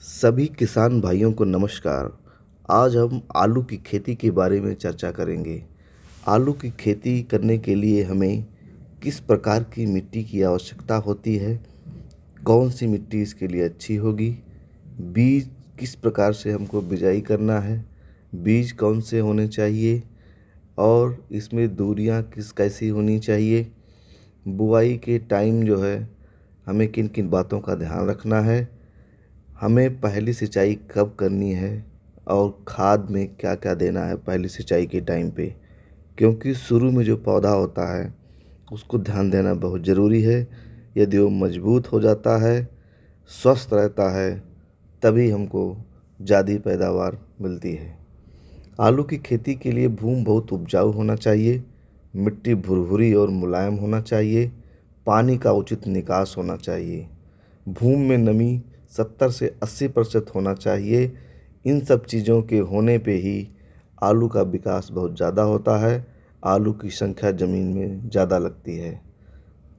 सभी किसान भाइयों को नमस्कार। आज हम आलू की खेती के बारे में चर्चा करेंगे। आलू की खेती करने के लिए हमें किस प्रकार की मिट्टी की आवश्यकता होती है, कौन सी मिट्टी इसके लिए अच्छी होगी, बीज किस प्रकार से हमको बिजाई करना है, बीज कौन से होने चाहिए और इसमें दूरियां कैसी होनी चाहिए, बुआई के टाइम जो है हमें किन किन बातों का ध्यान रखना है, हमें पहली सिंचाई कब करनी है और खाद में क्या क्या देना है पहली सिंचाई के टाइम पे, क्योंकि शुरू में जो पौधा होता है उसको ध्यान देना बहुत ज़रूरी है। यदि वो मजबूत हो जाता है, स्वस्थ रहता है, तभी हमको ज़्यादा पैदावार मिलती है। आलू की खेती के लिए भूमि बहुत उपजाऊ होना चाहिए, मिट्टी भुरभुरी और मुलायम होना चाहिए, पानी का उचित निकास होना चाहिए, भूमि में नमी 70 से 80% होना चाहिए। इन सब चीज़ों के होने पे ही आलू का विकास बहुत ज़्यादा होता है, आलू की संख्या ज़मीन में ज़्यादा लगती है।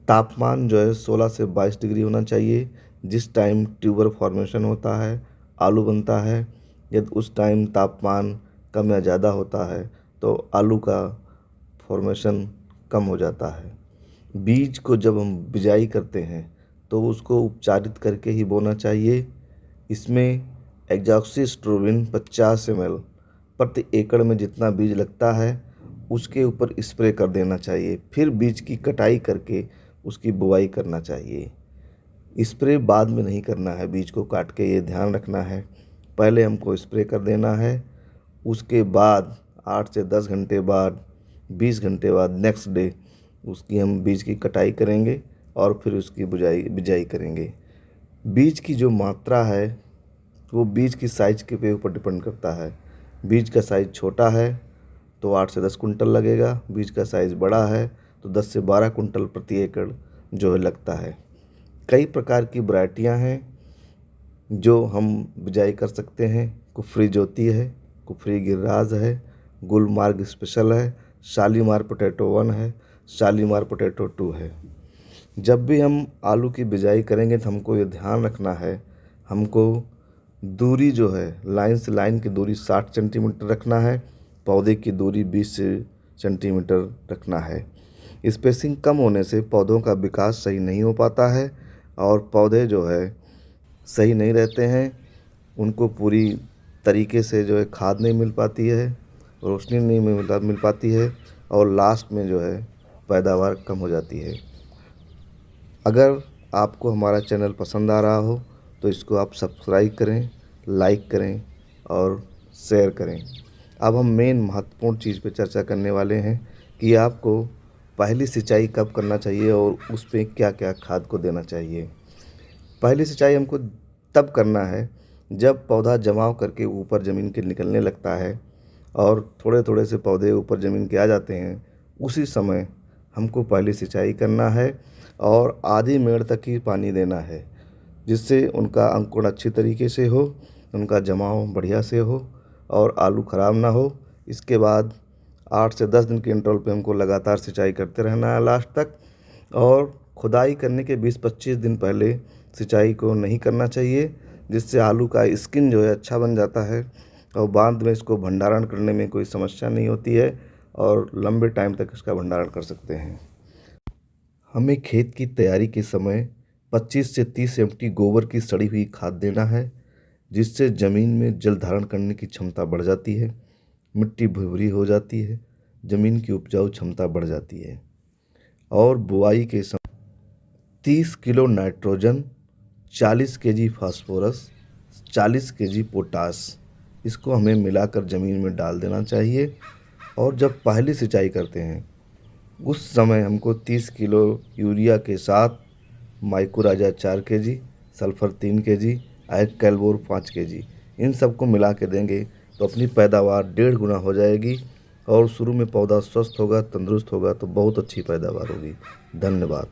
तापमान जो है 16 से 22 डिग्री होना चाहिए। जिस टाइम ट्यूबर फॉर्मेशन होता है, आलू बनता है, यदि उस टाइम तापमान कम या ज़्यादा होता है तो आलू का फॉर्मेशन कम हो जाता है। बीज को जब हम बिजाई करते हैं तो उसको उपचारित करके ही बोना चाहिए। इसमें एग्जॉक्सिस्ट्रोबिन 50 ml प्रति एकड़ में जितना बीज लगता है उसके ऊपर स्प्रे कर देना चाहिए। फिर बीज की कटाई करके उसकी बुआई करना चाहिए। स्प्रे बाद में नहीं करना है, बीज को काट के ये ध्यान रखना है। पहले हमको स्प्रे कर देना है, उसके बाद 8 से 10 घंटे बाद, 20 घंटे बाद नेक्स्ट डे उसकी हम बीज की कटाई करेंगे और फिर उसकी बिजाई करेंगे। बीज की जो मात्रा है वो बीज की साइज़ के ऊपर डिपेंड करता है। बीज का साइज़ छोटा है तो 8 से 10 कुंटल लगेगा, बीज का साइज़ बड़ा है तो 10 से 12 कुंटल प्रति एकड़ जो है लगता है। कई प्रकार की वैरायटियां हैं जो हम बिजाई कर सकते हैं। कुफरी ज्योति है, कुफरी गिरिराज है, गुलमार्ग स्पेशल है, शालीमार पोटैटो 1 है, शालीमार पोटैटो 2 है। जब भी हम आलू की बिजाई करेंगे तो हमको ये ध्यान रखना है, हमको दूरी जो है लाइन से लाइन की दूरी 60 सेंटीमीटर रखना है, पौधे की दूरी 20 सेंटीमीटर रखना है। स्पेसिंग कम होने से पौधों का विकास सही नहीं हो पाता है और पौधे जो है सही नहीं रहते हैं, उनको पूरी तरीके से जो है खाद नहीं मिल पाती है, रोशनी नहीं मिल पाती है और लास्ट में जो है पैदावार कम हो जाती है। अगर आपको हमारा चैनल पसंद आ रहा हो तो इसको आप सब्सक्राइब करें, लाइक करें और शेयर करें। अब हम मेन महत्वपूर्ण चीज़ पे चर्चा करने वाले हैं कि आपको पहली सिंचाई कब करना चाहिए और उस पे क्या क्या खाद को देना चाहिए। पहली सिंचाई हमको तब करना है जब पौधा जमाव करके ऊपर ज़मीन के निकलने लगता है और थोड़े थोड़े से पौधे ऊपर ज़मीन के आ जाते हैं, उसी समय हमको पहली सिंचाई करना है और आधी मेड़ तक ही पानी देना है, जिससे उनका अंकुरण अच्छी तरीके से हो, उनका जमाव बढ़िया से हो और आलू ख़राब ना हो। इसके बाद 8 से 10 दिन के इंटरवल पे हमको लगातार सिंचाई करते रहना है लास्ट तक। और खुदाई करने के 20-25 दिन पहले सिंचाई को नहीं करना चाहिए, जिससे आलू का स्किन जो है अच्छा बन जाता है और बाद में इसको भंडारण करने में कोई समस्या नहीं होती है और लंबे टाइम तक इसका भंडारण कर सकते हैं। हमें खेत की तैयारी के समय 25 से 30 एमटी गोबर की सड़ी हुई खाद देना है, जिससे ज़मीन में जल धारण करने की क्षमता बढ़ जाती है, मिट्टी भुरभुरी हो जाती है, ज़मीन की उपजाऊ क्षमता बढ़ जाती है। और बुआई के समय 30 kilo nitrogen, 40 KG phosphorus, 40 KG potash, इसको हमें मिलाकर ज़मीन में डाल देना चाहिए। और जब पहली सिंचाई करते हैं उस समय हमको 30 किलो यूरिया के साथ mycorrhiza 4 KG, sulphur 3 KG, Calbor 5 KG, इन सबको मिला के देंगे तो अपनी पैदावार 1.5 गुना हो जाएगी और शुरू में पौधा स्वस्थ होगा, तंदुरुस्त होगा तो बहुत अच्छी पैदावार होगी। धन्यवाद।